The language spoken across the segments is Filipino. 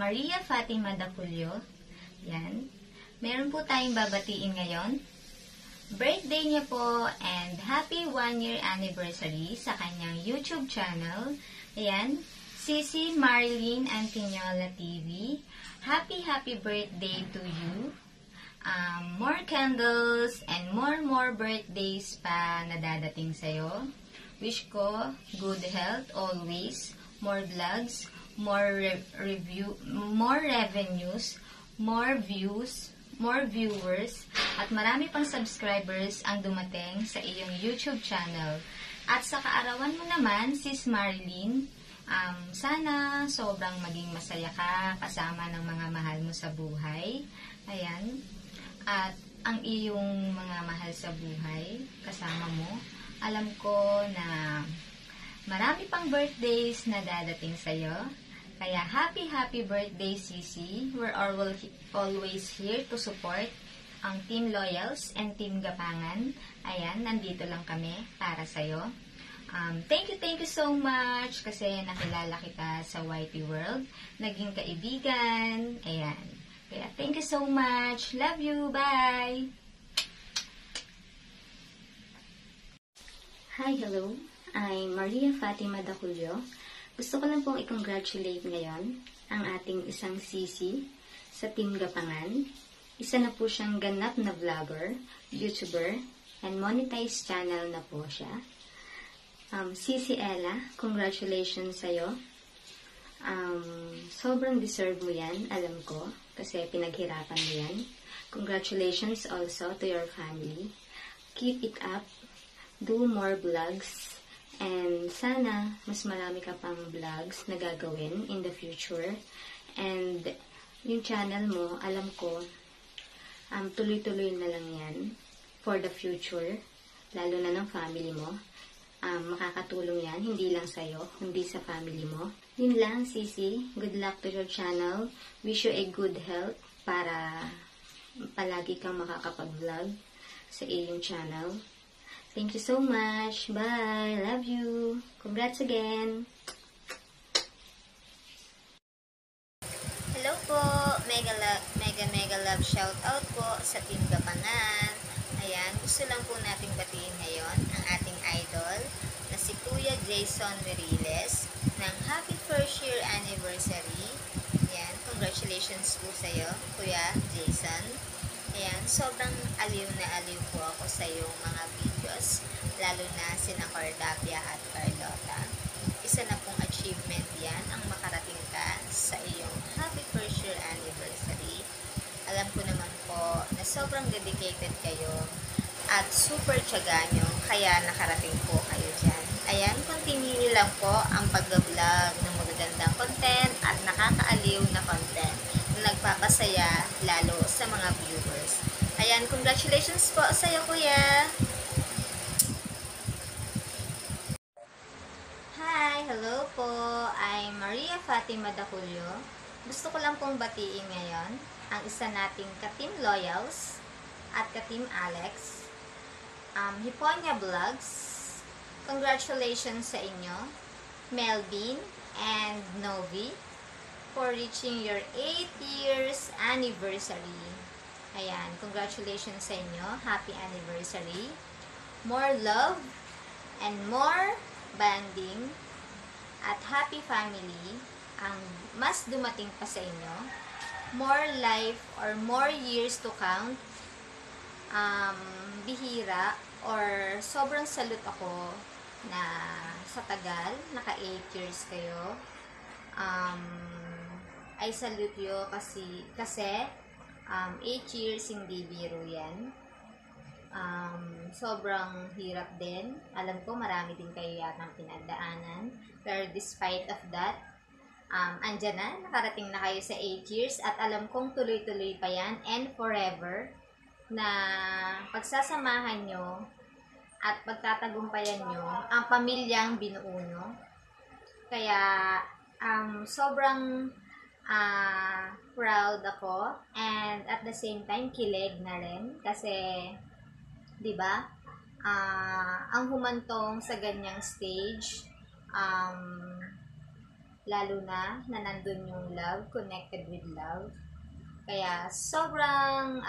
Maria Fatima Daculio. Yan. Meron po tayong babatiin ngayon. Birthday niya po and happy 1-year anniversary sa kanyang YouTube channel. Ayan. Sisi Marilyn Antignola TV. Happy birthday to you. More candles and more birthdays pa na dadating sa'yo. Wish ko good health always, more vlogs, more revenues, more views, more viewers, at marami pang subscribers ang dumating sa iyong YouTube channel. At sa kaarawan mo naman, Sis Marilyn, sana sobrang maging masaya ka kasama ng mga mahal mo sa buhay. Ayan. At ang iyong mga mahal sa buhay, kasama mo, alam ko na marami pang birthdays na dadating sa'yo. Kaya happy birthday, Sisi. We're always here to support ang Team Loyals and Team Gapangan. Ayan, nandito lang kami para sa'yo. Thank you so much kasi nakilala kita sa YT World. Naging kaibigan. Ayan. Kaya thank you so much. Love you. Bye! Hi, hello. I'm Maria Fatima Daculio. Gusto ko lang pong i-congratulate ngayon ang ating isang sisi sa Team Gapangan. Isa na po siyang ganap na vlogger, YouTuber, and monetized channel na po siya. Sisi Ella, congratulations sa'yo. Sobrang deserve mo yan, alam ko, kasi pinaghirapan mo yan. Congratulations also to your family. Keep it up. Do more vlogs, and sana mas marami ka pang vlogs na gagawin in the future. And yung channel mo, alam ko, tuloy-tuloy na lang yan for the future, lalo na ng family mo. Makakatulong yan, hindi lang sa'yo, hindi sa family mo. Yun lang, Sisi. Good luck to your channel. Wish you a good health para palagi kang makakapag-vlog sa iyong channel. Thank you so much. Bye. Love you. Congrats again. Hello po. Mega love shout out po sa Team Gapangan. Ayan, gusto lang po nating batiin ngayon ang ating idol na si Kuya Jason Meriles ng happy 1st year anniversary. Ayan, congratulations po sa iyo, Kuya Jason. Ayan, sobrang aliw na aliw po ako sa iyong mga videos, lalo na sina Cordapia at Carlota. Isa na pong achievement yan ang makarating ka sa iyong happy 1st year anniversary. Alam ko naman po na sobrang dedicated kayo at super tiyaga nyo, kaya nakarating po kayo dyan. Ayan, continue lang po ang pag-vlog ng magagandang content at nakakaaliw na content na nagpapasaya lalo sa mga viewers. Ayan, congratulations po sa iyo, Kuya! Hi! Hello po! I'm Maria Fatima Daculio. Gusto ko lang pong batiin ngayon ang isa nating ka-Team Loyals at ka-Team Alex. Hiponya Vlogs. Congratulations sa inyo, Melvin and Novi, for reaching your 8 years anniversary. Ayan, congratulations sa inyo. Happy anniversary. More love and more bonding at happy family ang mas dumating pa sa inyo. More life or more years to count. Bihira or sobrang salute ako na sa tagal, naka 8 years kayo. I salute you kasi 8 years hindi biro yan. Sobrang hirap din. Alam ko marami din kayo yatang pinagdaanan. Pero despite of that, andyan na, nakarating na kayo sa 8 years at alam kong tuloy-tuloy pa yan and forever na pagsasamahan nyo at pagtatagumpayan nyo ang pamilyang binuo nyo. Kaya sobrang proud ako and at the same time kilig na rin kasi 'di ba? Ang humantong sa ganyang stage lalo na nandun yung love, connected with love. Kaya sobrang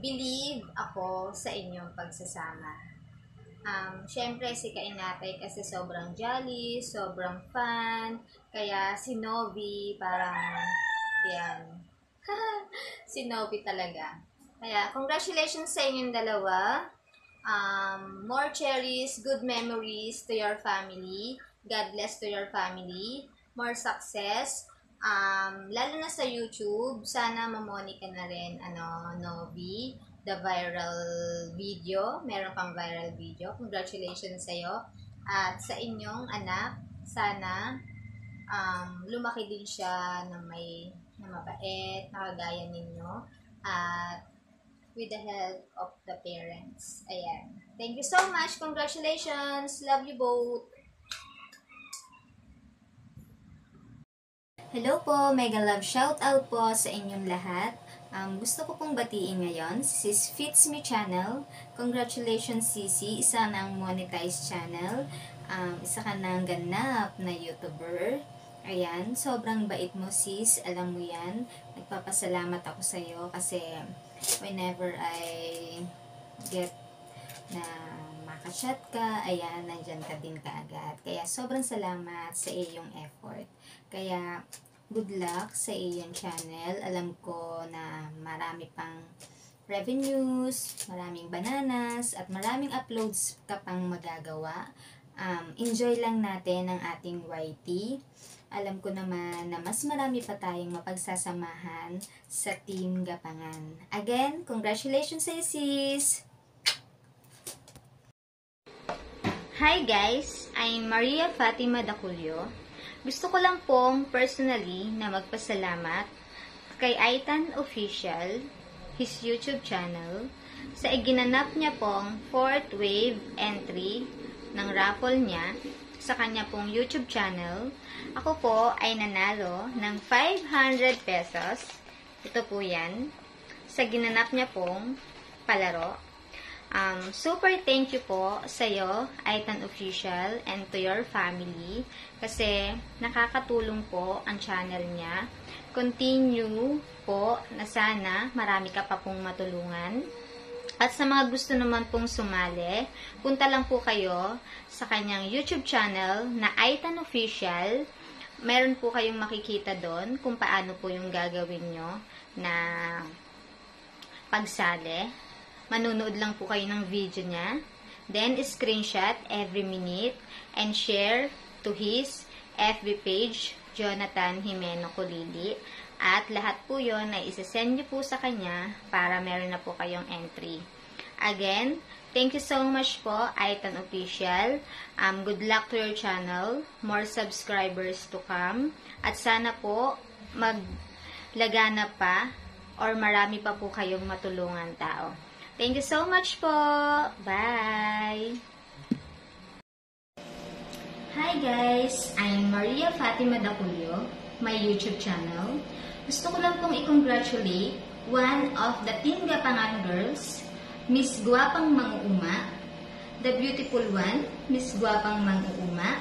believe ako sa inyong pagsasama. Syempre si Kainatay kasi sobrang jolly, sobrang fun, kaya si Novi parang, yan, si Novi talaga. Kaya congratulations sa inyong dalawa. More cherries, good memories to your family. God bless to your family. More success. Lalo na sa YouTube, sana mamoni ka na rin, Novi, the viral video. Meron kang viral video. Congratulations sa'yo. At sa inyong anak, sana lumaki din siya na mabait, nakagaya ninyo. At with the help of the parents. Ayan. Thank you so much. Congratulations. Love you both. Hello po, mega love shoutout po sa inyong lahat. Gusto ko pong batiin ngayon si Sis Fits Me Channel. Congratulations Sisi, isa ng monetized channel. Isa ka ng ganap na YouTuber. Ayan, sobrang bait mo sis, alam mo yan. Nagpapasalamat ako sa iyo kasi whenever I get na makachat ka, ayan, nandyan ka din kaagad. Kaya sobrang salamat sa iyong effort. Kaya good luck sa iyong channel. Alam ko na marami pang revenues, maraming bananas, at maraming uploads ka pang magagawa. Enjoy lang natin ang ating YT. Alam ko naman na mas marami pa tayong mapagsasamahan sa Team Gapangan. Again, congratulations sa sis! Hi guys! I'm Maria Fatima Daculio. Gusto ko lang pong personally na magpasalamat kay Aitan Official, his YouTube channel, sa iginanap niya pong 4th wave entry ng raffle niya sa kanya pong YouTube channel. Ako po ay nanalo ng 500 pesos. Ito po yan. Sa ginanap niya pong palaro. Super thank you po sa iyo, Aitan Official, and to your family. Kasi nakakatulong po ang channel niya. Continue po na sana marami ka pa pong matulungan. At sa mga gusto naman pong sumali, punta lang po kayo sa kanyang YouTube channel na Aitan Official. Meron po kayong makikita doon kung paano po yung gagawin nyo na pagsali. Manunood lang po kayo ng video niya. Then, screenshot every minute and share to his FB page, Jonathan Jimeno Colili. At lahat po yun ay isasend nyo po sa kanya para meron na po kayong entry. Again, thank you so much po, Aitan Official. Good luck to your channel. More subscribers to come. At sana po maglagana pa or marami pa po kayong matulungan tao. Thank you so much po. Bye! Hi guys! I'm Maria Fatima Daculio, my YouTube channel. Gusto ko lang pong i-congratulate one of the Team Gapangan girls, Miss Guwapang Manguuma, the beautiful one, Miss Guwapang Manguuma.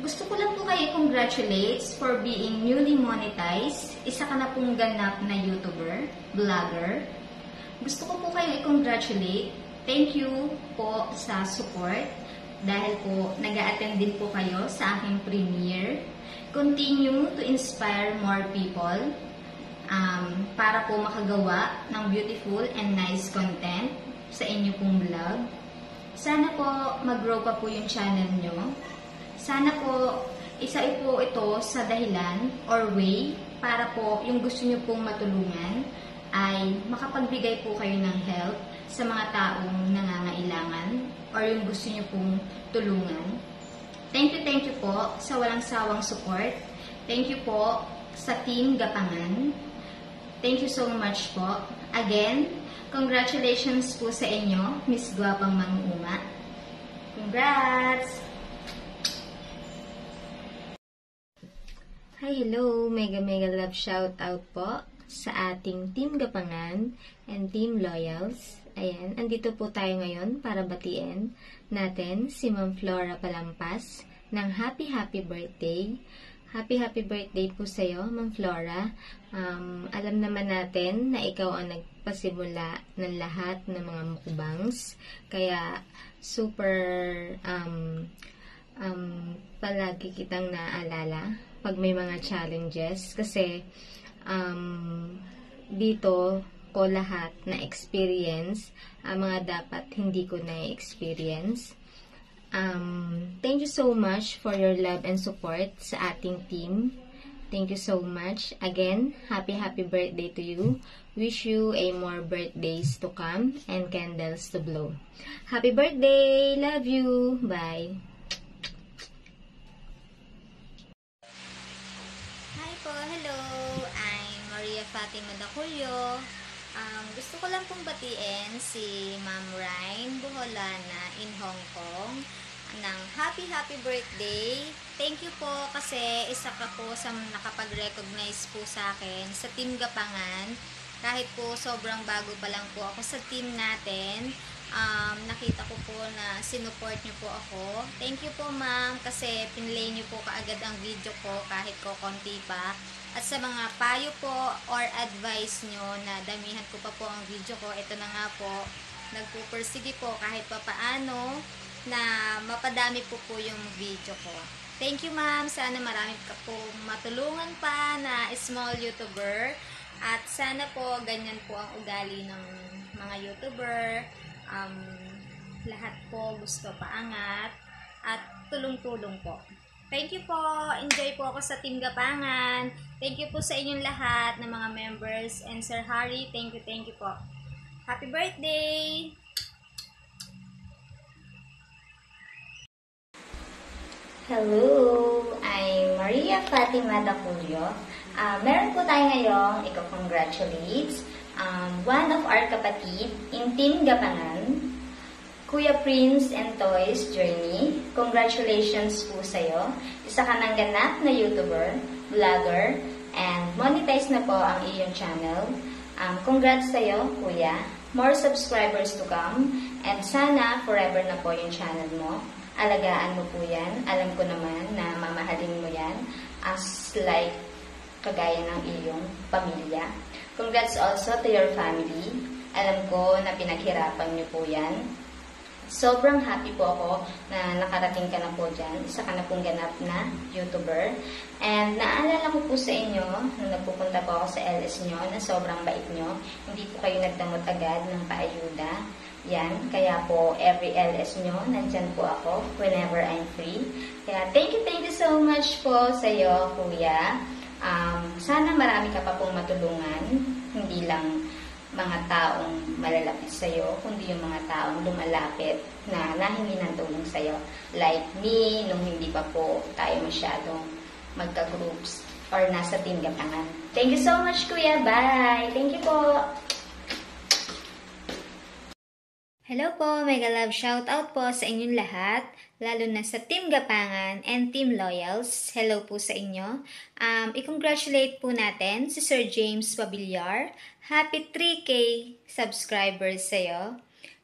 Gusto ko lang po kayo i-congratulate for being newly monetized. Isa ka na pong ganap na YouTuber, vlogger. Gusto ko po kayo i-congratulate. Thank you po sa support dahil po nag-a-attend din po kayo sa aking premiere. Continue to inspire more people para po makagawa ng beautiful and nice content sa inyo pong vlog. Sana po mag-grow pa po yung channel nyo. Sana po isa po ito sa dahilan or way para po yung gusto nyo pong matulungan ay makapagbigay po kayo ng help sa mga taong nangangailangan or yung gusto nyo pong tulungan. Thank you po sa walang sawang support. Thank you po sa Team Gapangan. Thank you so much po. Again, congratulations po sa inyo, Miss Guwapang Manguuma. Congrats! Hi, hello! Mega love shout out po sa ating Team Gapangan and Team Loyals. Ayan, andito po tayo ngayon para batiin natin si Ma'am Flora Palampas ng happy birthday. Happy birthday po sa iyo, Ma'am Flora. Alam naman natin na ikaw ang nagpasimula ng lahat ng mga mukbangs. Kaya super palagi kitang naaalala pag may mga challenges. Kasi dito ko lahat na experience ang mga dapat hindi ko na-experience. Thank you so much for your love and support sa ating team. Thank you so much. Again, happy birthday to you. Wish you a more birthdays to come and candles to blow. Happy birthday! Love you! Bye! Hi po, hello! I'm Maria Fatima Daculio. Gusto ko lang pong batiin si Ma'am Ryan Buholana in Hong Kong ng happy birthday. Thank you po kasi isa ka po sa nakapag-recognize po sa akin sa Team Gapangan. Kahit po sobrang bago pa lang po ako sa team natin, nakita ko po na sinuport niyo po ako. Thank you po ma'am kasi pinlay niyo po kaagad ang video ko kahit ko konti pa. At sa mga payo po or advice nyo na damihan ko pa po ang video ko, ito na nga po, nagpupursige po kahit pa paano na mapadami po yung video ko. Thank you ma'am, sana marami ka po matulungan pa na small YouTuber at sana po ganyan po ang ugali ng mga YouTuber. Lahat po gusto paangat at tulong-tulong po. Thank you po. Enjoy po ako sa Team Gapangan. Thank you po sa inyong lahat ng mga members. And Sir Harry, thank you po. Happy birthday! Hello! I'm Maria Fatima Daculio. Meron po tayo ngayong i-congratulate one of our kapatid in Team Gapangan, Kuya Prince and Toys Journey. Congratulations po sa'yo. Isa ka ng ganap na YouTuber, vlogger, and monetize na po ang iyong channel. Congrats sa'yo, Kuya. More subscribers to come. And sana forever na po yung channel mo. Alagaan mo po yan. Alam ko naman na mamahalin mo yan as like kagaya ng iyong pamilya. Congrats also to your family. Alam ko na pinaghirapan niyo po yan. Sobrang happy po ako na nakarating ka na po dyan. Isa ka na pong ganap na YouTuber. And naalala ko po sa inyo, nung nagpupunta po ako sa LS nyo, na sobrang bait nyo. Hindi po kayo nagdamot agad ng paayuda. Yan, kaya po every LS nyo, nandyan po ako whenever I'm free. Kaya thank you so much po sa iyo, Kuya. Sana marami ka pa pong matulungan. Hindi lang mga taong malalapit sa'yo, kundi yung mga taong lumalapit na nahingi ng tulong sa'yo. Like me, nung hindi pa po tayo masyadong magka-groups or nasa Team Gapangan. Thank you so much, Kuya. Bye! Thank you po! Hello po, mega love shoutout po sa inyong lahat, lalo na sa Team Gapangan and Team Loyals. Hello po sa inyo. I-congratulate po natin si Sir James Pabillar. Happy 3K subscribers sa'yo.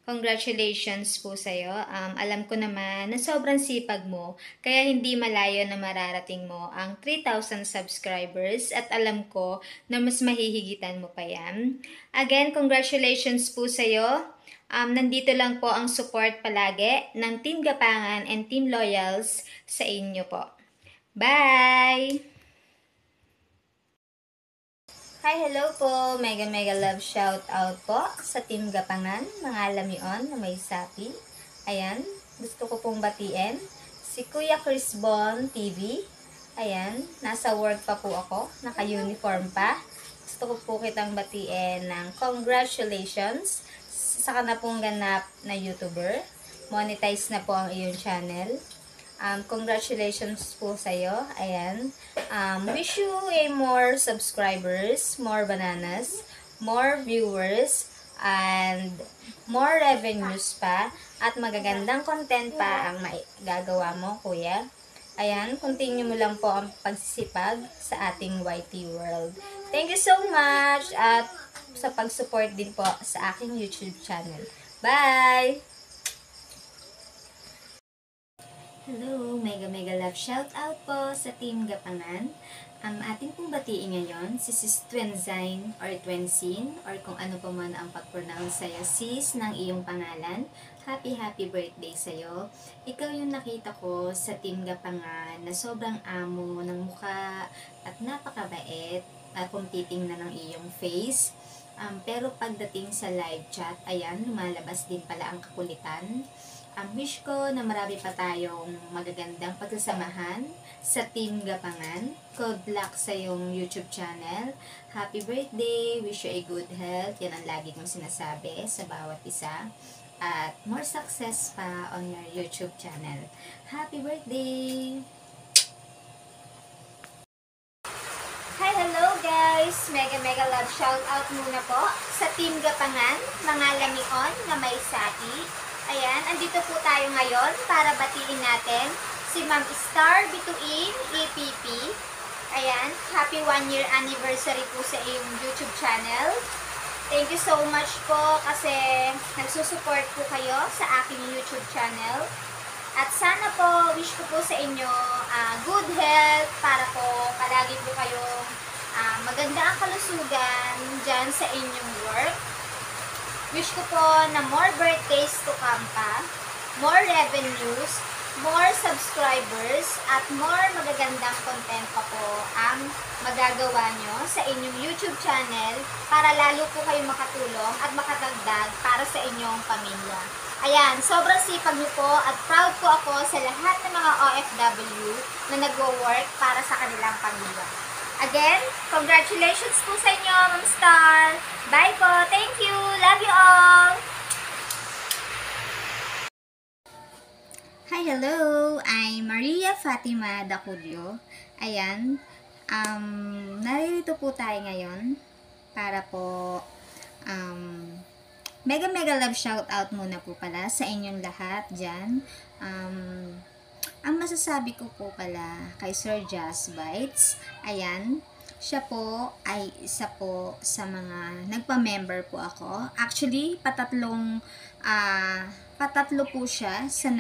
Congratulations po sa'yo. Alam ko naman na sobrang sipag mo, kaya hindi malayo na mararating mo ang 3,000 subscribers at alam ko na mas mahihigitan mo pa yan. Again, congratulations po sa'yo. Nandito lang po ang support palagi ng Team Gapangan and Team Loyals sa inyo po. Bye! Hi, hello po! Mega love shout out po sa Team Gapangan. Mga alam yun na may sapi. Ayan, gusto ko pong batiin si Kuya Chris Bon TV. Ayan, nasa work pa po ako. Naka-uniform pa. Gusto ko po kitang batiin ng congratulations. Isa ka na pong ganap na YouTuber. Monetize na po ang iyong channel. Congratulations po sa'yo. Ayan. Wish you a more subscribers, more bananas, more viewers, and more revenues pa, at magagandang content pa ang gagawa mo, Kuya. Ayan, continue mo lang po ang pagsisipag sa ating YT world. Thank you so much at sa pag-support din po sa aking YouTube channel. Bye! Hello, mega love shout out po sa Team Gapangan. Ang ating pong batiin ngayon, si Sis Twenzine or Twenzine or kung ano pa man ang pag-pronounce sa'yo, sis ng iyong pangalan. Happy birthday sa'yo. Ikaw yung nakita ko sa Team Gapangan na sobrang amo ng mukha at napakabait kung titingnan ng iyong face. Pero pagdating sa live chat, ayan, lumalabas din pala ang kakulitan. Wish ko na marami pa tayong magagandang pagsasamahan sa Team Gapangan. Good luck sa iyong YouTube channel. Happy birthday! Wish you a good health. Yan ang lagi kong sinasabi sa bawat isa. At more success pa on your YouTube channel. Happy birthday! Hi, hello guys! Mega love shout out muna po sa Team Gapangan, mga lamion na may sahi. Ayan, andito po tayo ngayon para batiin natin si Ma'am Star Bituin EPP. Ayan, happy 1-year anniversary po sa iyong YouTube channel. Thank you so much po kasi nagsusupport po kayo sa aking YouTube channel. At sana po, wish ko po sa inyo good health para po palagi po kayong maganda ang kalusugan dyan sa inyong work. Wish ko po na more birthdays to come pa, more revenues, more subscribers, at more magagandang content pa po ang magagawa nyo sa inyong YouTube channel para lalo po kayo makatulong at makatagdag para sa inyong pamilya. Ayan, sobrang sipag nyo po at proud po ako sa lahat ng mga OFW na nagwo-work para sa kanilang pamilya. Again, congratulations po sa inyo, Ma'am Star. Bye po. Thank you. Love you all. Hi, hello! I'm Maria Fatima Daculio. Ayan, naririto po tayo ngayon para po mega love shout out muna po pala sa inyong lahat dyan. Ang masasabi ko po pala kay Sir Just Bites, ayan, siya po ay isa po sa mga nagpa-member po ako. Actually, patatlo po siya sa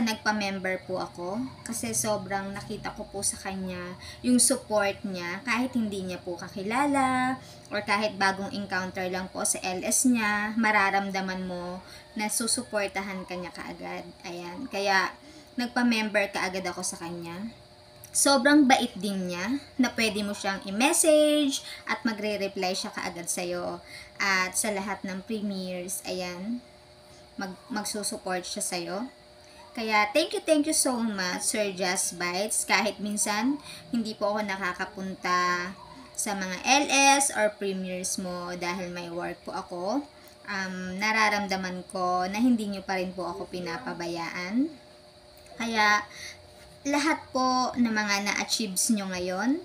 nagpa-member po ako. Kasi sobrang nakita ko po sa kanya yung support niya kahit hindi niya po kakilala or kahit bagong encounter lang po sa LS niya, mararamdaman mo na susuportahan kanya kaagad. Ayan, kaya nagpa-member kaagad ako sa kanya. Sobrang bait din niya na pwede mo siyang i-message at magre-reply siya kaagad sa'yo. At sa lahat ng premieres, ayan, magsusupport siya sa'yo. Kaya thank you so much, Sir Just Bites. Kahit minsan, hindi po ako nakakapunta sa mga LS or premieres mo dahil may work po ako. Nararamdaman ko na hindi nyo pa rin po ako pinapabayaan. Kaya, lahat po ng mga na-achieves nyo ngayon,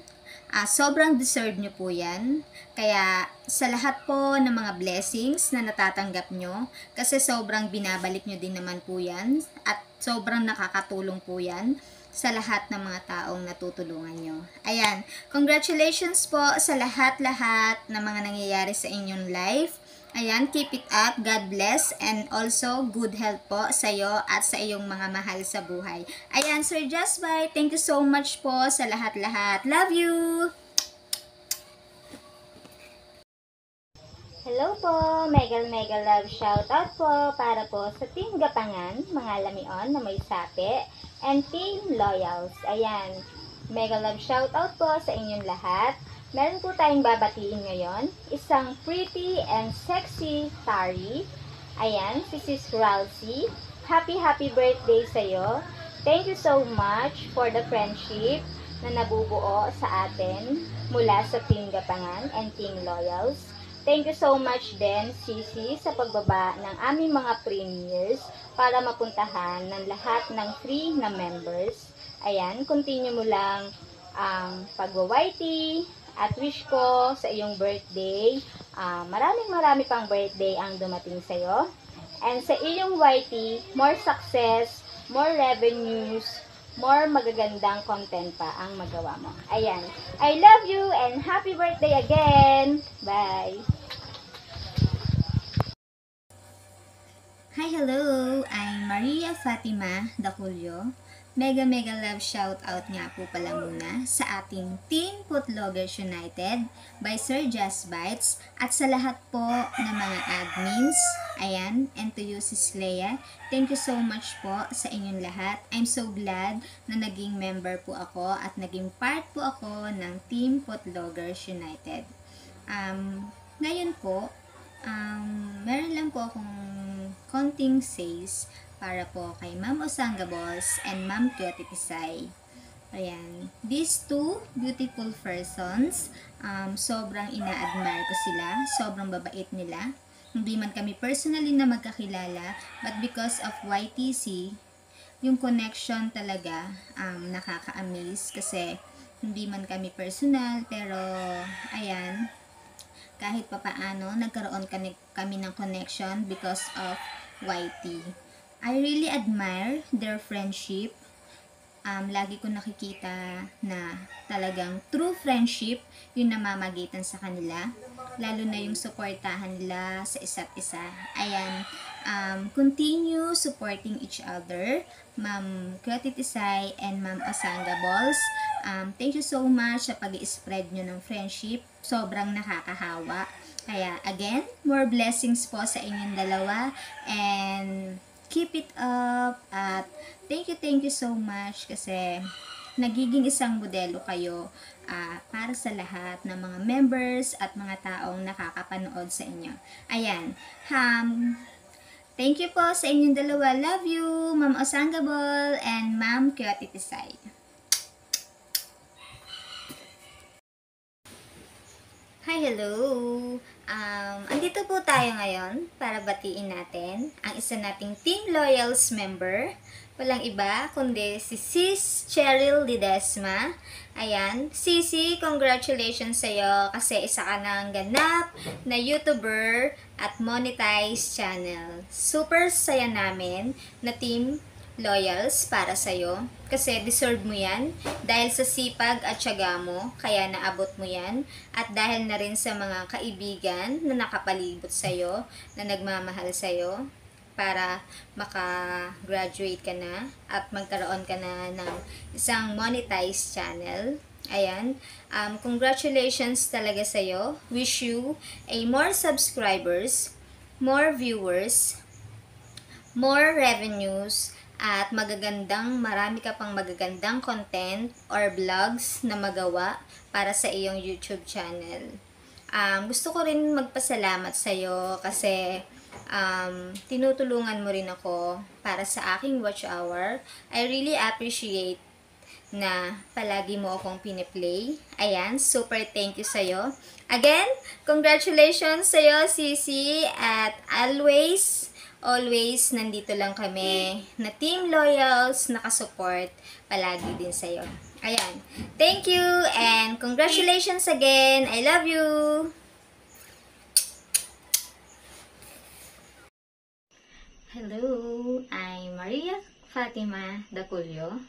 sobrang deserve nyo po yan. Kaya, sa lahat po ng mga blessings na natatanggap nyo, kasi sobrang binabalik nyo din naman po yan, at sobrang nakakatulong po yan sa lahat ng mga taong natutulungan nyo. Ayan, congratulations po sa lahat-lahat ng mga nangyayari sa inyong life. Ayan, keep it up, God bless, and also good health po sa iyo at sa iyong mga mahal sa buhay. Ayan, Sir Just Bite, thank you so much po sa lahat-lahat. Love you! Hello po, mega love shoutout po para po sa Team Gapangan, mga lamion na may sapi, and Team Loyals. Ayan, mega love shoutout po sa inyong lahat. Meron po tayong babatiin ngayon, isang pretty and sexy Tari. Ayan, si Sis Ralsy. Happy birthday sa'yo. Thank you so much for the friendship na nabubuo sa atin mula sa Team Gapangan and Team Loyals. Thank you so much din, Sisi, sa pagbaba ng aming mga premieres para mapuntahan ng lahat ng free na members. Ayan, continue mo lang ang pagwa-YT at wish ko sa iyong birthday. Marami pang birthday ang dumating sa'yo. And sa iyong YT, more success, more revenues, more magagandang content pa ang magawa mo. Ayan. I love you and happy birthday again! Bye! Hi, hello! I'm Maria Fatima Daculio. Mega love shout out nga po pala muna sa ating Team Putloggers United by Sir Just Bites at sa lahat po ng mga admins. Ayan, and to you, Sis Leia. Thank you so much po sa inyong lahat. I'm so glad na naging member po ako at naging part po ako ng Team Putloggers United. Ngayon po, meron lang po akong konting says para po kay Ma'am Osanga Balls and Ma'am Cutie Tisay. Ayan. These two beautiful persons, sobrang ina-admire ko sila. Sobrang babait nila. Hindi man kami personally na magkakilala, but because of YTC, yung connection talaga nakaka-amaze kasi hindi man kami personal, pero ayan, kahit papaano, nagkaroon kami ng connection because of YT. I really admire their friendship. Lagi ko nakikita na talagang true friendship yung namamagitan sa kanila. Lalo na yung supportahan nila sa isa't isa. Ayan, continue supporting each other. Ma'am Cutie Tisay and Ma'am Osanga Balls. Thank you so much sa pag-i-spread nyo ng friendship. Sobrang nakakahawa. Kaya, again, more blessings po sa inyong dalawa. And keep it up at thank you so much kasi nagiging isang modelo kayo para sa lahat ng mga members at mga taong nakakapanood sa inyo. Ayan. Thank you po sa inyong dalawa. Love you, Ma'am Osanga Ball and Ma'am Cutie Tisay. Hi, hello! Andito po tayo ngayon para batiin natin ang isa nating Team Loyals member. Walang iba kundi si Sis Cheryl Ledesma. Ayan, Sisi, congratulations sa'yo kasi isa ka ng ganap na YouTuber at monetized channel. Super saya namin na Team Loyals para sa'yo kasi deserve mo yan dahil sa sipag at tiyaga mo kaya naabot mo yan at dahil na rin sa mga kaibigan na nakapalibot sa'yo na nagmamahal sa'yo para maka-graduate ka na at magkaroon ka na ng isang monetized channel. Ayan, congratulations talaga sa'yo. Wish you a more subscribers, more viewers, more revenues, at marami ka pang magagandang content or vlogs na magawa para sa iyong YouTube channel. Gusto ko rin magpasalamat sa iyo kasi tinutulungan mo rin ako para sa aking watch hour. I really appreciate na palagi mo akong piniplay. Ayan, super thank you sa iyo. Again, congratulations sa iyo, Sisi, at always nandito lang kami na Team Loyals, nakasupport palagi din sa'yo. Ayan. Thank you and congratulations again. I love you. Hello, I'm Maria Fatima Daculio.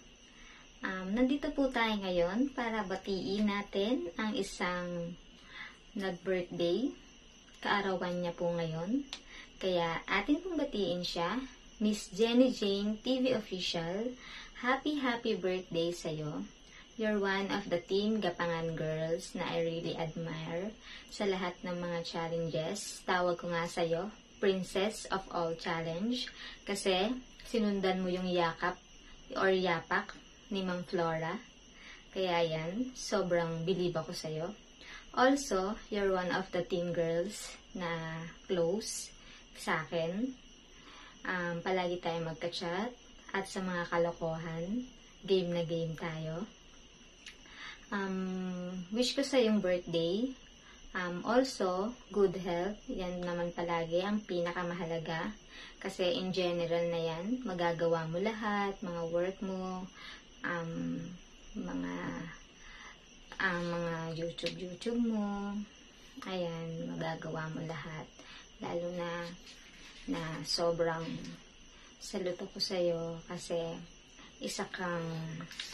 Nandito po tayo ngayon para batiin natin ang isang nag-birthday. Kaarawan niya po ngayon. Kaya atin pong batiin siya, Miss Jenny Jane TV Official. Happy birthday sa'yo. You're one of the Team Gapangan girls na I really admire sa lahat ng mga challenges. Tawag ko nga sa'yo, Princess of All Challenge. Kasi sinundan mo yung yapak ni Ma'am Flora. Kaya yan, sobrang believe ako sa'yo. Also, you're one of the team girls na close sa akin. Palagi tayo magka-chat at sa mga kalokohan, game na game tayo. Wish ko sa yung birthday. Also, good health. Yan naman palagi ang pinakamahalaga. Kasi in general na yan, magagawa mo lahat, mga work mo, mga YouTube mo. Ayan, magagawa mo lahat. Lalo na sobrang saluto ko sa'yo kasi isa kang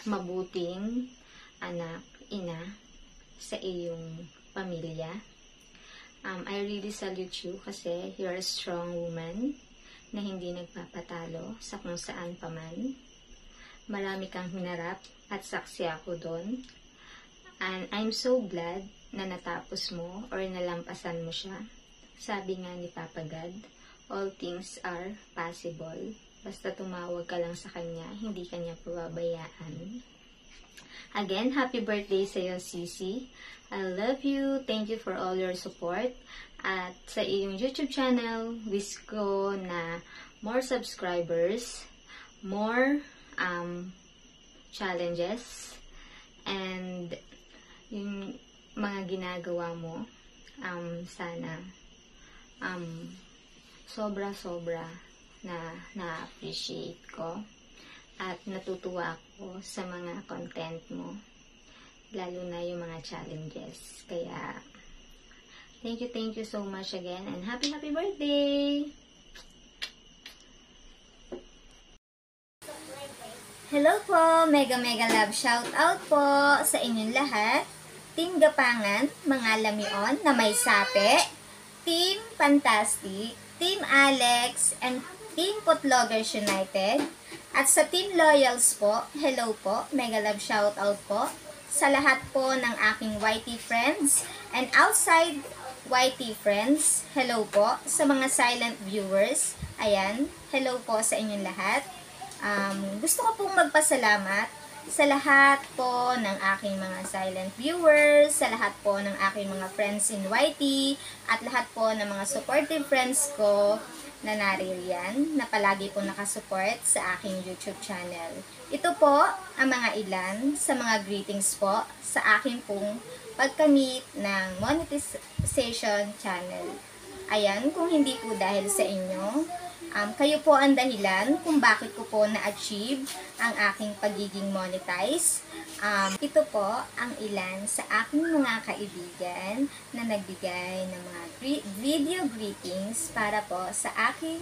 mabuting anak, ina sa iyong pamilya. I really salute you kasi you're a strong woman na hindi nagpapatalo sa kung saan paman. Marami kang hinarap at saksi ako doon. And I'm so glad na natapos mo or nalampasan mo siya. Sabi nga ni Papa God, all things are possible. Basta tumawag ka lang sa kanya, hindi kanya pababayaan. Again, happy birthday sa iyo, Sisi. I love you. Thank you for all your support. At sa iyong YouTube channel, wish ko na more subscribers, more challenges, and yung mga ginagawa mo, sana sobra-sobra na-appreciate ko at natutuwa ako sa mga content mo, lalo na yung mga challenges. Kaya thank you so much again, and happy birthday! Hello po, mega love shout out po sa inyong lahat. Team Gapangan, mga lamion na may sape, Team Fantastic, Team Alex, and Team Putlogers United. At sa Team Loyals po, hello po, mega love shout out po sa lahat po ng aking YT friends and outside YT friends. Hello po sa mga silent viewers. Ayan, hello po sa inyong lahat. Gusto ko pong magpasalamat sa lahat po ng aking mga silent viewers, sa lahat po ng aking mga friends in YT, at lahat po ng mga supportive friends ko na naririyan, na palagi po nakasupport sa aking YouTube channel. Ito po ang mga ilan sa mga greetings po sa aking pong pagkamit ng monetization channel. Ayan, kung hindi po dahil sa inyo, kayo po ang dahilan kung bakit ko po na-achieve ang aking pagiging monetize. Ito po ang ilan sa aking mga kaibigan na nagbigay ng mga video greetings para po sa aking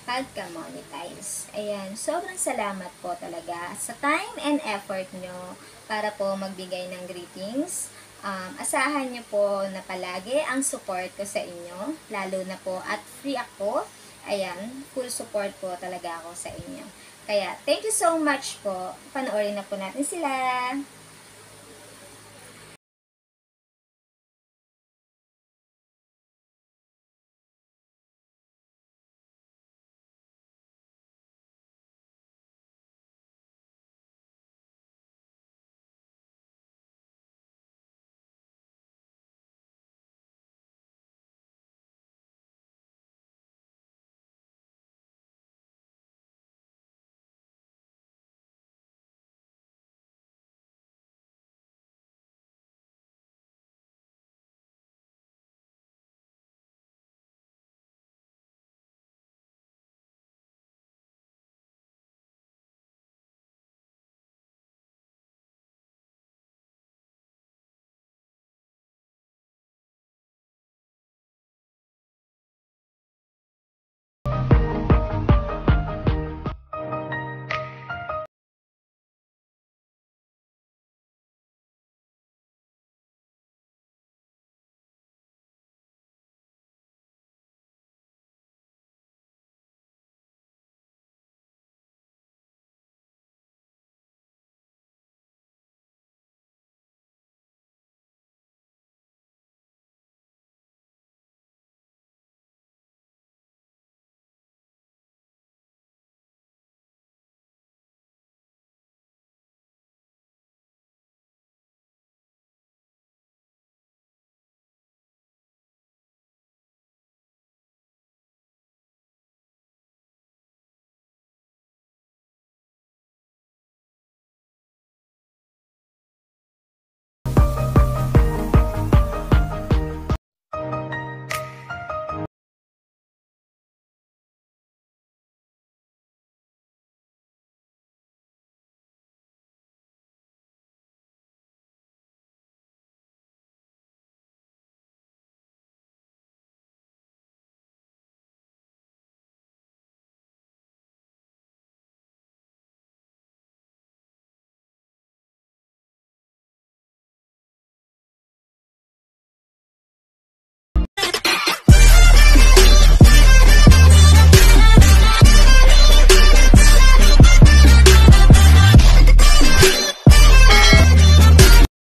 pagka-monetize. Ayan, sobrang salamat po talaga sa time and effort nyo para po magbigay ng greetings. Asahan nyo po na palagi ang support ko sa inyo, lalo na po at free ako. Ayan, full support po talaga ako sa inyo. Kaya, thank you so much po. Panoorin na po natin sila.